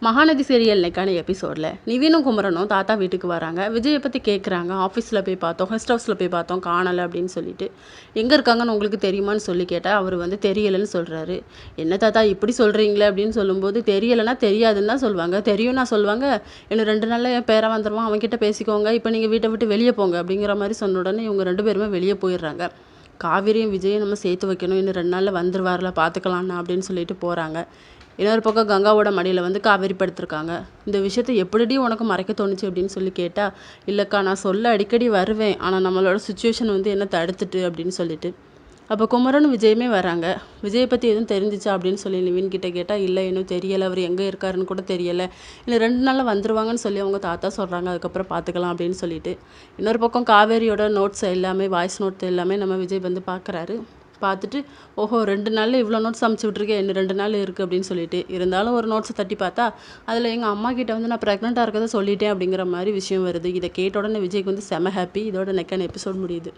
Mahanadi serial இன்னைக்கான எபிசோடில் நிவினும் குமரனும் தாத்தா வீட்டுக்கு வராங்க. விஜயை பற்றி கேட்குறாங்க. ஆஃபீஸில் போய் பார்த்தோம், கெஸ்ட் ஹவுஸில் போய் பார்த்தோம், காணலை அப்படின்னு சொல்லிட்டு. எங்கே இருக்காங்கன்னு உங்களுக்கு தெரியுமான்னு சொல்லி கேட்டால் அவர் வந்து தெரியலைன்னு சொல்கிறாரு. என்ன தாத்தா இப்படி சொல்கிறீங்களே அப்படின்னு சொல்லும்போது, தெரியலைன்னா தெரியாதுன்னு தான் சொல்லுவாங்க, தெரியும்னா சொல்லுவாங்க. இன்னும் 2 நாளில் என் பேரை வந்துடுவான், அவன்கிட்ட பேசிக்கோங்க, இப்போ நீங்கள் வீட்டை விட்டு வெளியே போங்க அப்படிங்கிற மாதிரி சொன்ன உடனே இவங்க 2 பேருமே வெளியே போயிடுறாங்க. காவேரியும் விஜயும் நம்ம சேர்த்து வைக்கணும், இன்னும் 2 நாளில் வந்துருவார்ல, பார்த்துக்கலாம்ண்ணா அப்படின்னு சொல்லிட்டு போகிறாங்க. இன்னொரு பக்கம் கங்காவோட மடியில் வந்து காவேரி படுத்திருக்காங்க. இந்த விஷயத்தை எப்படிடி உனக்கு மறைக்க தோணுச்சு அப்படின்னு சொல்லி கேட்டால், இல்லைக்கா நான் சொல்ல அடிக்கடி வருவேன், ஆனால் நம்மளோட சுச்சுவேஷன் வந்து என்ன தடுத்துட்டு அப்படின்னு சொல்லிட்டு. அப்போ குமரனும் விஜயுமே வராங்க. விஜயை பற்றி எதுவும் தெரிஞ்சிச்சா அப்படின்னு சொல்லி நிவின் கிட்ட கேட்டால், இல்லை இன்னும் தெரியலை, அவர் எங்கே இருக்காருன்னு கூட தெரியலை, இன்னும் 2 நாளில் வந்துருவாங்கன்னு சொல்லி அவங்க தாத்தா சொல்கிறாங்க, அதுக்கப்புறம் பார்த்துக்கலாம் அப்படின்னு சொல்லிட்டு. இன்னொரு பக்கம் காவேரியோட நோட்ஸ் எல்லாமே, வாய்ஸ் நோட்ஸ் எல்லாமே நம்ம விஜய் வந்து பார்க்குறாரு. பார்த்துட்டு, ஓஹோ 2 நாளில் இவ்வளோ நோட்ஸ் அமுச்சு விட்ருக்கேன், இன்னும் 2 நாள் இருக்குது அப்படின்னு சொல்லிட்டு. இருந்தாலும் ஒரு நோட்ஸை தட்டி பார்த்தா அதில் எங்கள் அம்மா கிட்ட வந்து நான் ப்ரெக்னெண்ட்டாக இருக்கிறத சொல்லிட்டேன் அப்படிங்கிற மாதிரி விஷயம் வருது. இதை கேட்ட உடனே விஜய்க்கு வந்து செம ஹாப்பி. இதோட நெக்கான எபிசோட் முடியுது.